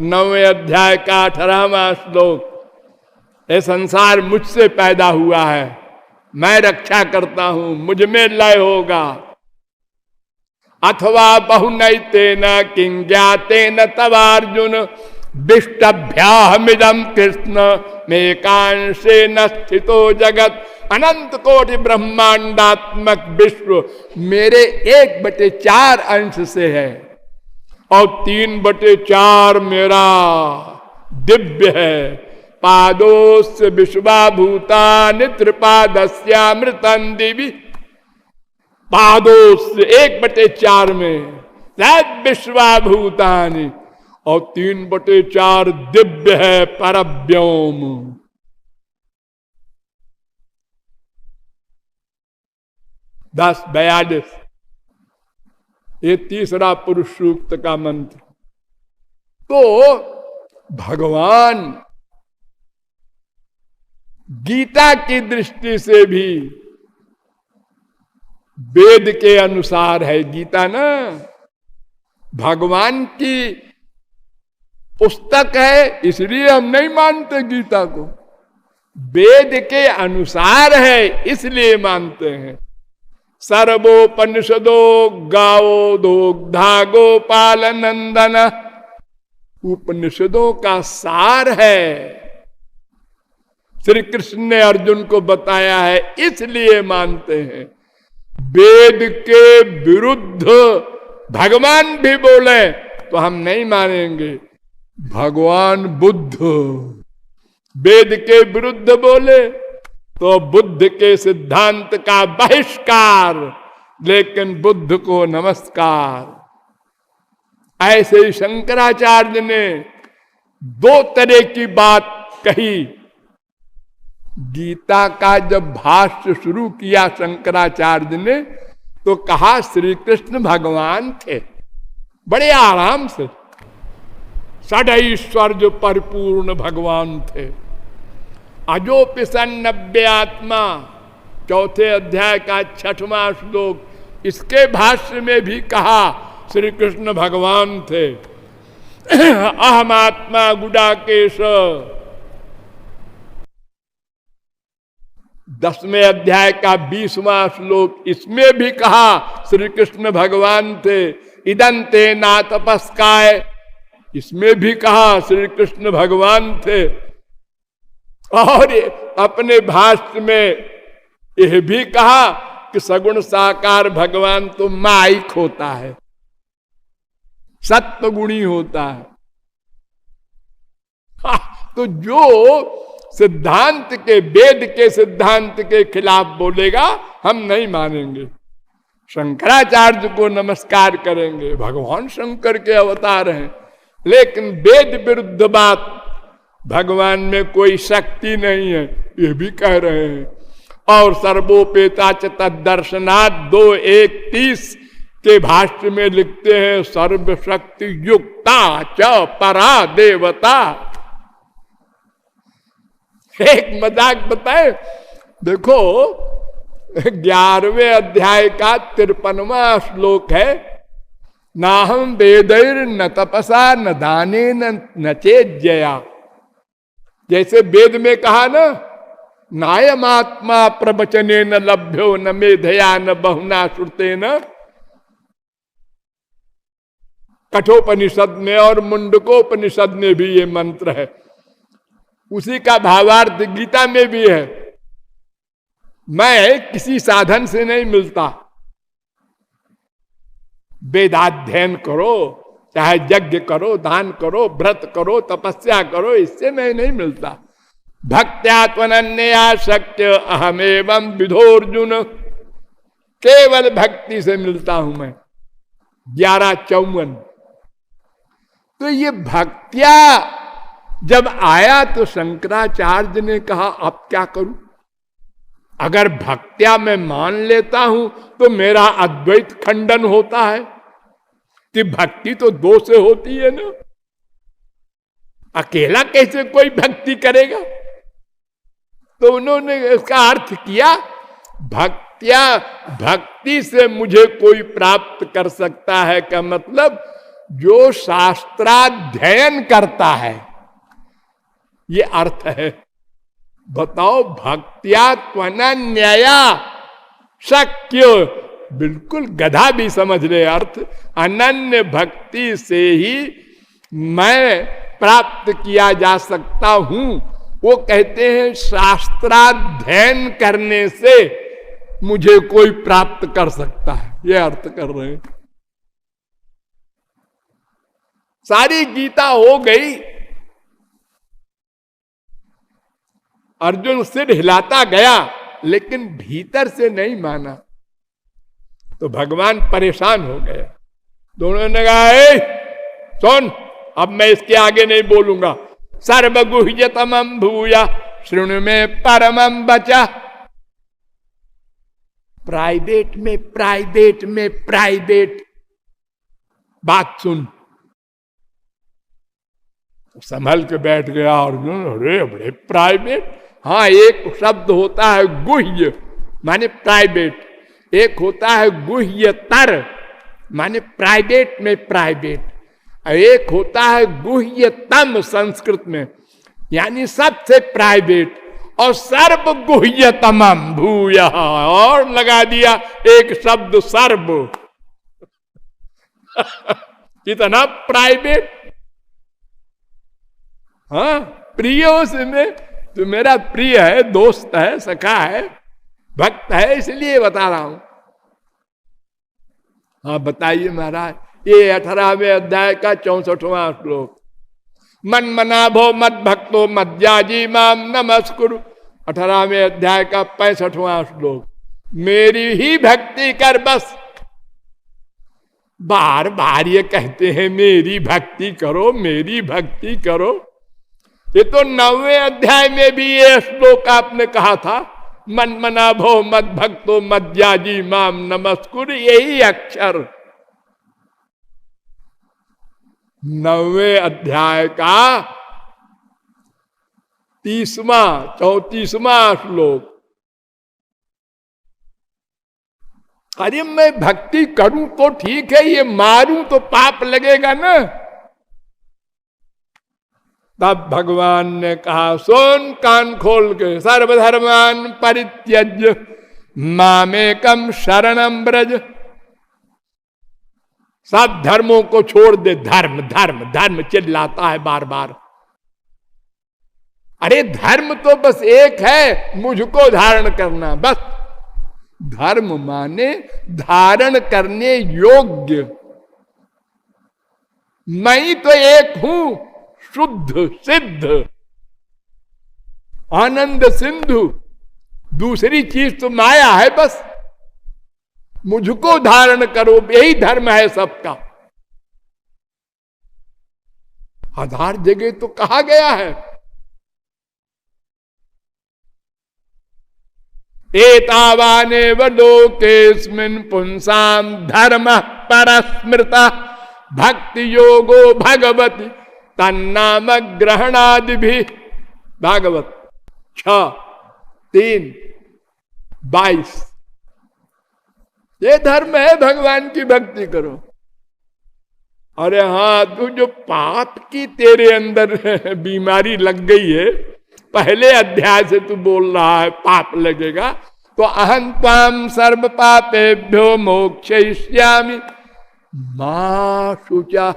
9वें अध्याय का 18वां श्लोक। ये संसार मुझसे पैदा हुआ है, मैं रक्षा करता हूं, मुझ में लय होगा। अथवा बहुनैतेन किं ज्ञातेन तवार्जुन विष्टभ्याहमिदं कृष्ण मेकांशेन स्थितो जगत। अनंत कोटि ब्रह्मांडात्मक विश्व मेरे 1/4 अंश से है और 3/4 मेरा दिव्य है। पादोस्य विश्वाभूतानि त्रिपादस्यामृतं दिवि। पादोस्य 1/4 में विश्वाभूतानि और 3/4 दिव्य है परव्योम। दस 42 ये तीसरा पुरुष सूक्त का मंत्र। तो भगवान गीता की दृष्टि से भी वेद के अनुसार है। गीता ना भगवान की पुस्तक है, इसलिए हम नहीं मानते गीता को। वेद के अनुसार है इसलिए मानते हैं। सर्वोपनिषदो गावो दोग्धा गोपाल नंदन। उपनिषदों का सार है। श्री कृष्ण ने अर्जुन को बताया है, इसलिए मानते हैं। वेद के विरुद्ध भगवान भी बोले तो हम नहीं मानेंगे। भगवान बुद्ध वेद के विरुद्ध बोले तो बुद्ध के सिद्धांत का बहिष्कार, लेकिन बुद्ध को नमस्कार। ऐसे ही शंकराचार्य ने 2 तरह की बात कही। गीता का जब भाष्य शुरू किया शंकराचार्य ने तो कहा श्री कृष्ण भगवान थे, बड़े आराम से षडैश्वर्य परिपूर्ण भगवान थे। अजोपिसन्नव्य आत्मा 4थे अध्याय का 6वां श्लोक। इसके भाष्य में भी कहा श्री कृष्ण भगवान थे। अहमात्मा गुडाकेश 10वें अध्याय का 20वां श्लोक। इसमें भी कहा श्री कृष्ण भगवान थे। इदंते ना तपस्काय, इसमें भी कहा श्री कृष्ण भगवान थे। और अपने भाष्य में यह भी कहा कि सगुण साकार भगवान तो माइक होता है, सत्वगुणी होता है। तो जो सिद्धांत के, वेद के सिद्धांत के खिलाफ बोलेगा हम नहीं मानेंगे। शंकराचार्य को नमस्कार करेंगे, भगवान शंकर के अवतार हैं। लेकिन वेद विरुद्ध बात, भगवान में कोई शक्ति नहीं है, ये भी कह रहे हैं। और सर्वोपेता च तद्दर्शनात् 2:1-30 के भाष्य में लिखते हैं सर्वशक्ति युक्ता च परा देवता। एक मजाक बताए, देखो 11वें अध्याय का 53वां श्लोक है। ना हम वेदैर न तपसा न दाने न चेज्जया। जैसे वेद में कहा ना, नायमात्मा प्रवचने न लभ्यो न मेधया न बहुना श्रुते न। कठोपनिषद में और मुंडकोपनिषद में भी ये मंत्र है। उसी का भावार्थ गीता में भी है। मैं किसी साधन से नहीं मिलता। वेदाध्ययन करो, चाहे यज्ञ करो, दान करो, व्रत करो, तपस्या करो, इससे मैं नहीं मिलता। भक्त्या त्वनन्या शक्य अहमेवं विधोर्जुन। केवल भक्ति से मिलता हूं मैं। 11:54। तो ये भक्त्या जब आया तो शंकराचार्य ने कहा अब क्या करूं? अगर भक्त्या मैं मान लेता हूं तो मेरा अद्वैत खंडन होता है कि भक्ति तो 2 से होती है ना। अकेला कैसे कोई भक्ति करेगा? तो उन्होंने इसका अर्थ किया भक्ति भक्त्या, भक्ति से मुझे कोई प्राप्त कर सकता है का मतलब जो शास्त्राध्ययन करता है, ये अर्थ है। बताओ, भक्त्या त्वनन्यया शक्य, बिल्कुल गधा भी समझ ले अर्थ। अनन्य भक्ति से ही मैं प्राप्त किया जा सकता हूं। वो कहते हैं शास्त्राध्ययन करने से मुझे कोई प्राप्त कर सकता है, ये अर्थ कर रहे हैं। सारी गीता हो गई, अर्जुन सिर हिलाता गया लेकिन भीतर से नहीं माना, तो भगवान परेशान हो गए। दोनों ने कहा, सुन, अब मैं इसके आगे नहीं बोलूंगा। सर्वगुह्यतमं भूया शृणु में परमं बचा। प्राइवेट में प्राइवेट में प्राइवेट बात सुन। संभल के बैठ गया अर्जुन। अरे बड़े प्राइवेट। हाँ, एक शब्द होता है गुह्य माने प्राइवेट, एक होता है गुह्यतर माने प्राइवेट में प्राइवेट, एक होता है गुह्यतम संस्कृत में, यानी सबसे प्राइवेट। और सर्व गुह्यतमं भूया, और लगा दिया एक शब्द सर्व। कितना प्राइवेट। हाँ, प्रिय उसमें तो मेरा प्रिय है, दोस्त है, सखा है, भक्त है, इसलिए बता रहा हूं। हाँ बताइए महाराज, ये 18वें अध्याय का 64वां श्लोक। मन मना भो मद भक्तो मद्याजी माम नमस्कुरु। 18वें अध्याय का 65वां श्लोक। मेरी ही भक्ति कर बस। बार बार ये कहते हैं मेरी भक्ति करो, मेरी भक्ति करो। ये तो 9वें अध्याय में भी ये श्लोक आपने कहा था, मन मना भो मद भक्तो मद्याजी माम नमस्कुरु, यही अक्षर 9वें अध्याय का 34वां श्लोक। अरे मैं भक्ति करूं तो ठीक है, ये मारूं तो पाप लगेगा ना। तब भगवान ने कहा, सुन कान खोल के, सर्वधर्मान परित्यज्य मामेकम शरणम ब्रज। सब धर्मों को छोड़ दे। धर्म धर्म धर्म चिल्लाता है बार बार। अरे धर्म तो बस एक है, मुझको धारण करना, बस। धर्म माने धारण करने योग्य। मैं ही तो एक हूं, शुद्ध सिद्ध आनंद सिंधु। दूसरी चीज तो माया है, बस। मुझको धारण करो, यही धर्म है सबका। आधार जगह तो कहा गया है, एतावानेव लोकेस्मिन् पुंसाम धर्म परस्मृता भक्ति योगो भगवती तन्नाम ग्रहणादि भी। भागवत 6:3-22। ये धर्म है, भगवान की भक्ति करो। अरे हाँ, तू जो पाप की तेरे अंदर बीमारी लग गई है, पहले अध्याय से तू बोल रहा है पाप लगेगा, तो अहं त्वाम सर्व पापेभ्यो मोक्षयिष्यामि मा शुचा।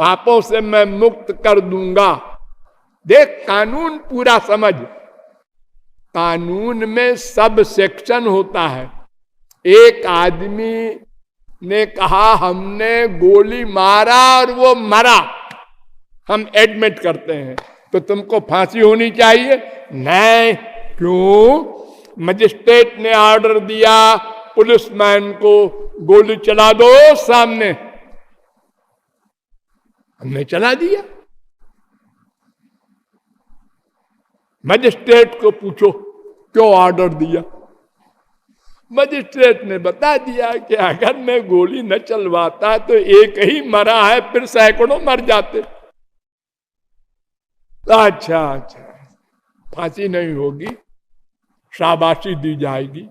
पापों से मैं मुक्त कर दूंगा। देख, कानून पूरा समझ। कानून में सब सेक्शन होता है। एक आदमी ने कहा हमने गोली मारा और वो मरा, हम एडमिट करते हैं, तो तुमको फांसी होनी चाहिए? नहीं। क्यों? मजिस्ट्रेट ने ऑर्डर दिया पुलिसमैन को, गोली चला दो सामने, हमने चला दिया। मजिस्ट्रेट को पूछो क्यों ऑर्डर दिया। मजिस्ट्रेट ने बता दिया कि अगर मैं गोली न चलवाता तो एक ही मरा है, फिर सैकड़ों मर जाते। अच्छा, फांसी नहीं होगी, शाबाशी दी जाएगी।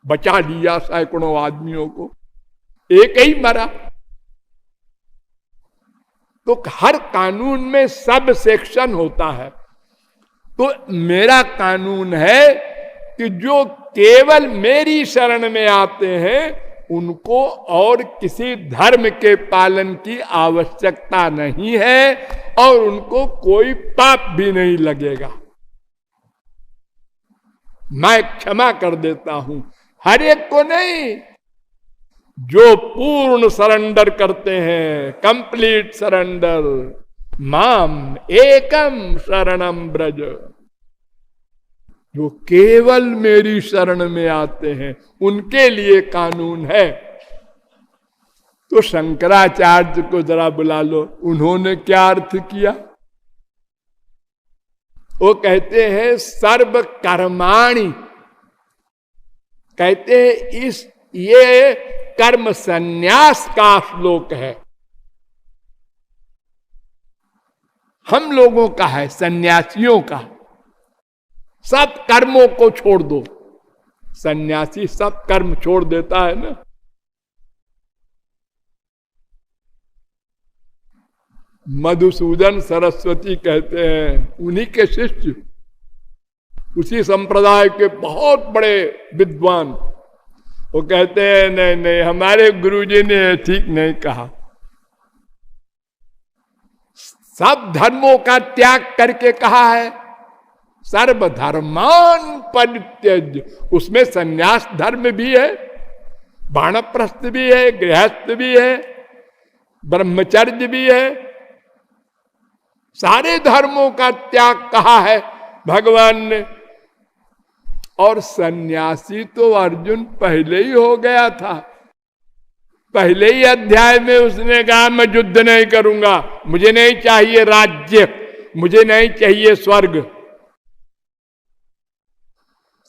बचा लिया सैकड़ों आदमियों को, एक ही मरा। तो हर कानून में सब सेक्शन होता है। तो मेरा कानून है कि जो केवल मेरी शरण में आते हैं उनको और किसी धर्म के पालन की आवश्यकता नहीं है और उनको कोई पाप भी नहीं लगेगा। मैं क्षमा कर देता हूं, हर एक को नहीं। जो पूर्ण सरेंडर करते हैं, कंप्लीट सरेंडर, माम एकम शरणम ब्रज, जो केवल मेरी शरण में आते हैं उनके लिए कानून है। तो शंकराचार्य को जरा बुला लो, उन्होंने क्या अर्थ किया? वो कहते हैं सर्व कर्माणि, कहते हैं ये कर्म संन्यास का श्लोक है, हम लोगों का है, सन्यासियों का। सब कर्मों को छोड़ दो। सन्यासी सब कर्म छोड़ देता है ना। मधुसूदन सरस्वती कहते हैं, उन्हीं के शिष्य, उसी संप्रदाय के बहुत बड़े विद्वान, वो कहते हैं नहीं नहीं, हमारे गुरुजी ने ठीक नहीं कहा। सब धर्मों का त्याग करके कहा है, सर्वधर्मान परित्यज्य। उसमें संन्यास धर्म भी है, वानप्रस्थ भी है, गृहस्थ भी है, ब्रह्मचर्य भी है। सारे धर्मों का त्याग कहा है भगवान ने। और सन्यासी तो अर्जुन पहले ही हो गया था। पहले ही अध्याय में उसने कहा मैं युद्ध नहीं करूंगा, मुझे नहीं चाहिए राज्य, मुझे नहीं चाहिए स्वर्ग।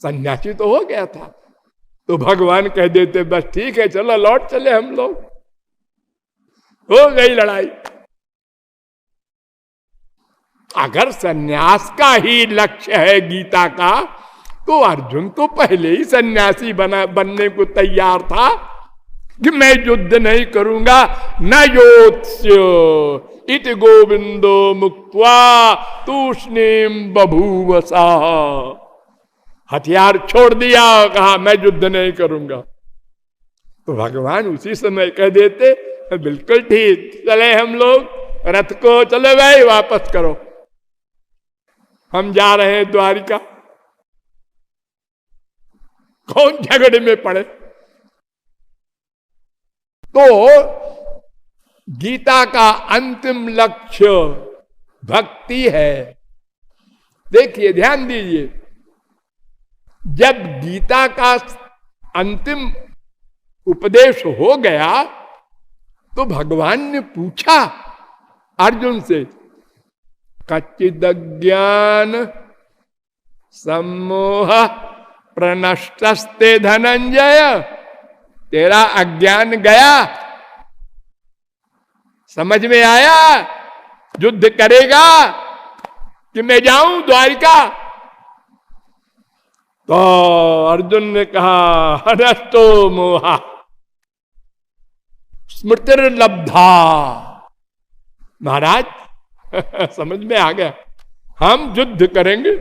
सन्यासी तो हो गया था। तो भगवान कह देते बस ठीक है, चलो लौट चले हम लोग। हो गई लड़ाई। अगर सन्यास का ही लक्ष्य है गीता का, तो अर्जुन तो पहले ही सन्यासी बनने को तैयार था कि मैं युद्ध नहीं करूंगा। न योत्स्य इति गोविंदो मुक्त्वा तूष्णीम बभूवसा। हथियार छोड़ दिया, कहा मैं युद्ध नहीं करूंगा। तो भगवान उसी समय कह देते बिल्कुल ठीक, चले हम लोग, रथ को चलो भाई वापस करो, हम जा रहे हैं द्वारिका। कौन झगड़े में पड़े? तो गीता का अंतिम लक्ष्य भक्ति है। देखिए, ध्यान दीजिए, जब गीता का अंतिम उपदेश हो गया तो भगवान ने पूछा अर्जुन से, कच्चिद ज्ञान सम्मोह प्रनष्टस्ते धनंजय, तेरा अज्ञान गया, समझ में आया? युद्ध करेगा कि मैं जाऊं द्वारिका? तो अर्जुन ने कहा हरस्तो मोहा स्मृतिर्लब्धा। महाराज समझ में आ गया, हम युद्ध करेंगे,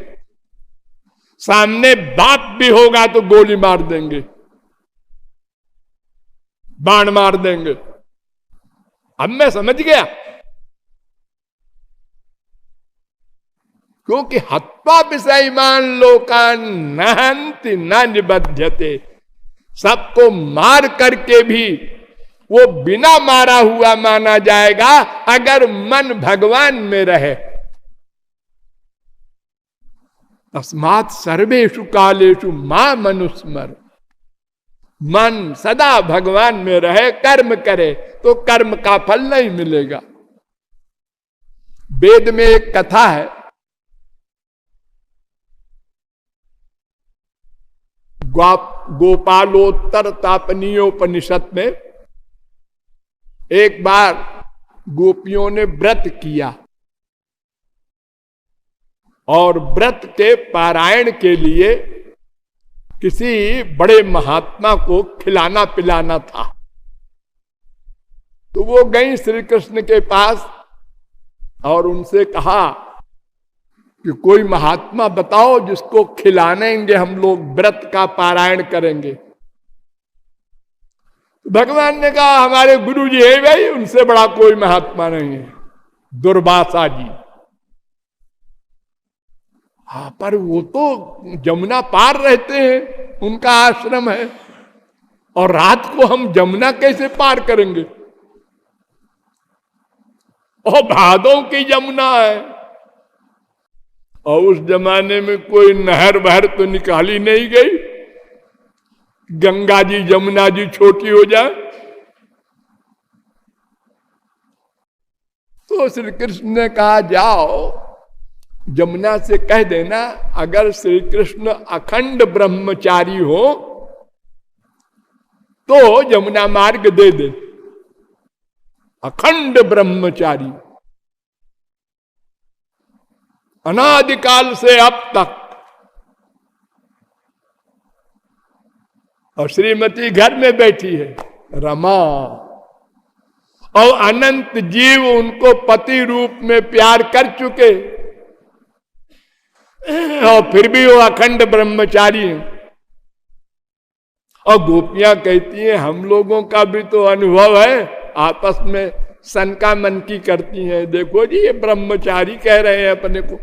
सामने बाप भी होगा तो गोली मार देंगे, बाण मार देंगे। अब मैं समझ गया, क्योंकि हत्वा विषयमान लोकान नहंति न निबध्यते। सबको मार करके भी वो बिना मारा हुआ माना जाएगा अगर मन भगवान में रहे। तस्मात् सर्वेषु कालेषु मां मनुस्मर। मन सदा भगवान में रहे, कर्म करे तो कर्म का फल नहीं मिलेगा। वेद में एक कथा है, गोपालोत्तर तापनीयोपनिषद में एक बार गोपियों ने व्रत किया और व्रत के पारायण के लिए किसी बड़े महात्मा को खिलाना पिलाना था। तो वो गई श्री कृष्ण के पास और उनसे कहा कि कोई महात्मा बताओ जिसको खिलानेंगे हम लोग, व्रत का पारायण करेंगे। भगवान ने कहा हमारे गुरु जी है भाई, उनसे बड़ा कोई महात्मा नहीं है, दुर्वासा जी। हाँ, पर वो तो जमुना पार रहते हैं, उनका आश्रम है, और रात को हम जमुना कैसे पार करेंगे? और भादों की जमुना है, और उस जमाने में कोई नहर बहर तो निकाली नहीं गई, गंगा जी जमुना जी छोटी हो जाए। तो श्री कृष्ण ने कहा जाओ जमुना से कह देना अगर श्री कृष्ण अखंड ब्रह्मचारी हो तो जमुना मार्ग दे दे। अखंड ब्रह्मचारी, अनादिकाल से अब तक। और श्रीमती घर में बैठी है रमा, और अनंत जीव उनको पति रूप में प्यार कर चुके, और फिर भी वो अखंड ब्रह्मचारी हैं। और गोपियां कहती हैं हम लोगों का भी तो अनुभव है, आपस में सनका मनकी करती हैं, देखो जी ये ब्रह्मचारी कह रहे हैं अपने को,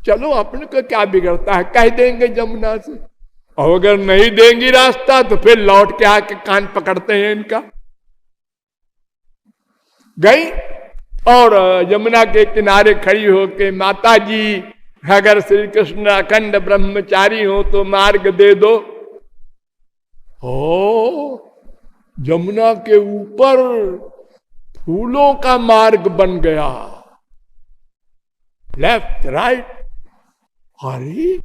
चलो अपने को क्या बिगड़ता है, कह देंगे जमुना से। और अगर नहीं देंगी रास्ता तो फिर लौट के आके कान पकड़ते हैं इनका। गई और यमुना के किनारे खड़ी होके, माता जी अगर श्री कृष्ण अखंड ब्रह्मचारी हो तो मार्ग दे दो। ओ यमुना के ऊपर फूलों का मार्ग बन गया, लेफ्ट राइट। अरे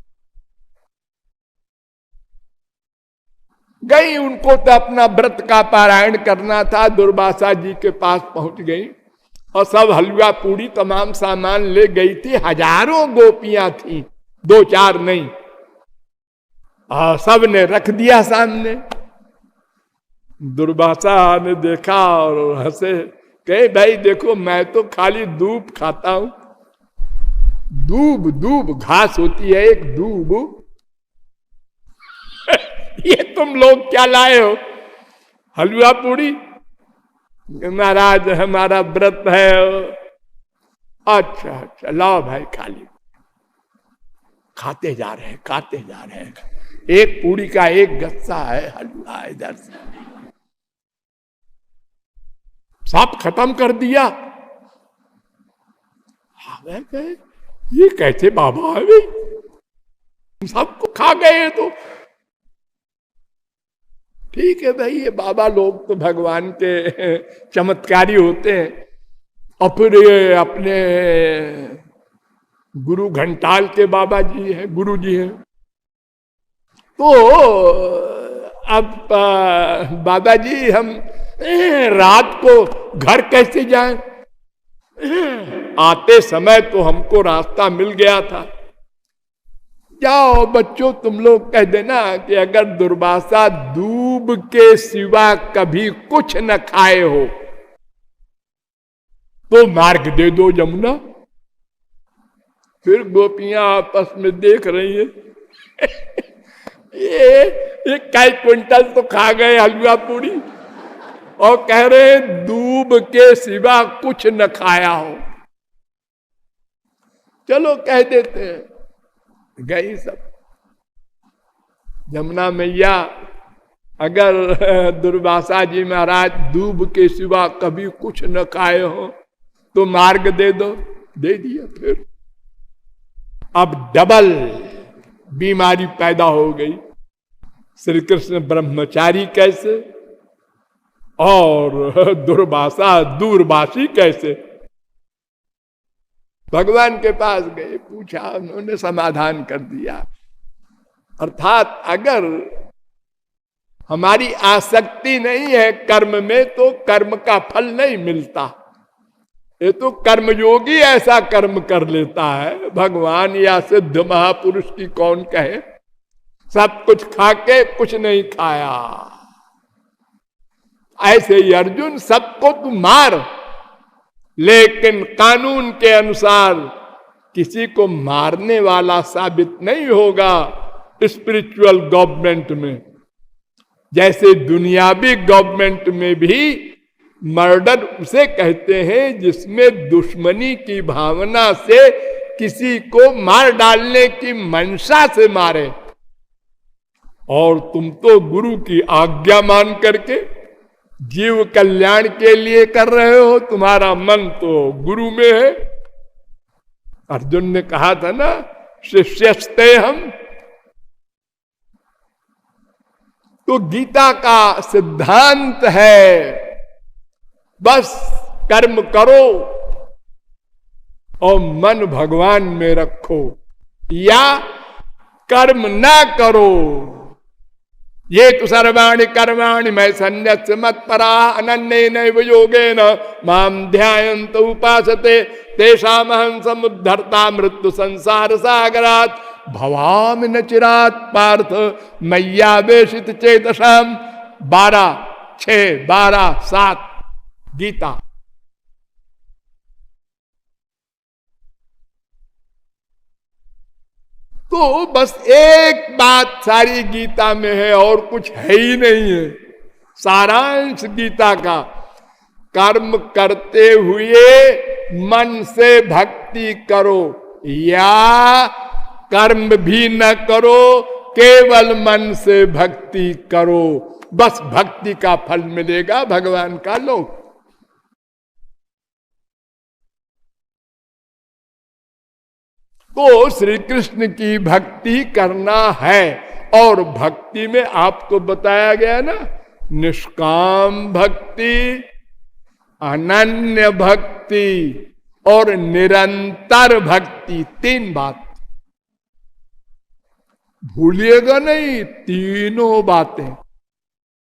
गई, उनको तो अपना व्रत का पारायण करना था, दुर्वासा जी के पास पहुंच गई और सब हलवा पूड़ी तमाम सामान ले गई थी। हजारों गोपियां थी, दो चार नहीं, और सब ने रख दिया सामने। दुर्वासा ने देखा और हंसे, कहे भाई देखो मैं तो खाली दूब खाता हूं। दूब, दूब घास होती है एक, दूब। ये तुम लोग क्या लाए हो, हलवा पूड़ी? महाराज हमारा व्रत है। अच्छा अच्छा लाओ भाई खा ली। खाते जा रहे हैं, खाते जा रहे हैं, एक पूड़ी का एक गस्सा है हलवा इधर से, सब खत्म कर दिया। ये कैसे बाबा है भाई, सबको खा गए। तो ठीक है भाई, ये बाबा लोग तो भगवान के चमत्कारी होते हैं। और फिर ये अपने गुरु घंटाल के बाबा जी हैं, गुरु जी हैं। तो अब बाबा जी हम रात को घर कैसे जाएं? आते समय तो हमको रास्ता मिल गया था। जाओ बच्चों तुम लोग कह देना कि अगर दुर्वासा दूब के सिवा कभी कुछ न खाए हो तो मार्ग दे दो जमुना। फिर गोपियां आपस में देख रही है ये कई क्विंटल तो खा गए हलवा पूरी, और कह रहे दूब के सिवा कुछ न खाया हो। चलो कह देते हैं। गई सब। यमुना मैया अगर दुर्वासा जी महाराज दूब के सिवा कभी कुछ न खाए हो तो मार्ग दे दो। दे दिया। फिर अब डबल बीमारी पैदा हो गई। श्री कृष्ण ब्रह्मचारी कैसे और दुर्वासा दूरवासी कैसे। भगवान के पास गए, पूछा, उन्होंने समाधान कर दिया। अर्थात अगर हमारी आसक्ति नहीं है कर्म में तो कर्म का फल नहीं मिलता। ये तो कर्मयोगी ऐसा कर्म कर लेता है, भगवान या सिद्ध महापुरुष की कौन कहे। सब कुछ खा के कुछ नहीं खाया। ऐसे ही अर्जुन सबको तू मार, लेकिन कानून के अनुसार किसी को मारने वाला साबित नहीं होगा स्पिरिचुअल गवर्नमेंट में। जैसे दुनियावी गवर्नमेंट में भी मर्डर उसे कहते हैं जिसमें दुश्मनी की भावना से किसी को मार डालने की मंशा से मारे। और तुम तो गुरु की आज्ञा मान करके जीव कल्याण के लिए कर रहे हो, तुम्हारा मन तो गुरु में है। अर्जुन ने कहा था ना, शिष्यस्ते हम। तो गीता का सिद्धांत है बस कर्म करो और मन भगवान में रखो, या कर्म ना करो। ये तो सर्वाणि कर्माणि मैं संन्यस्य मत्परा अनन्येन योगेन माम ध्यायन्त उपासते तेषामहं समुद्धर्ता मृत्यु संसार सागरात् भवामि न चिरात् पार्थ मय्यावेशित चेतसाम्। 12:6-12:7 गीता। तो बस एक बात सारी गीता में है और कुछ है ही नहीं है। सारांश गीता का, कर्म करते हुए मन से भक्ति करो या कर्म भी न करो, केवल मन से भक्ति करो, बस भक्ति का फल मिलेगा, भगवान का लोक। तो श्री कृष्ण की भक्ति करना है। और भक्ति में आपको बताया गया ना, निष्काम भक्ति, अनन्य भक्ति और निरंतर भक्ति, 3 बात भूलिएगा नहीं, तीनों बातें।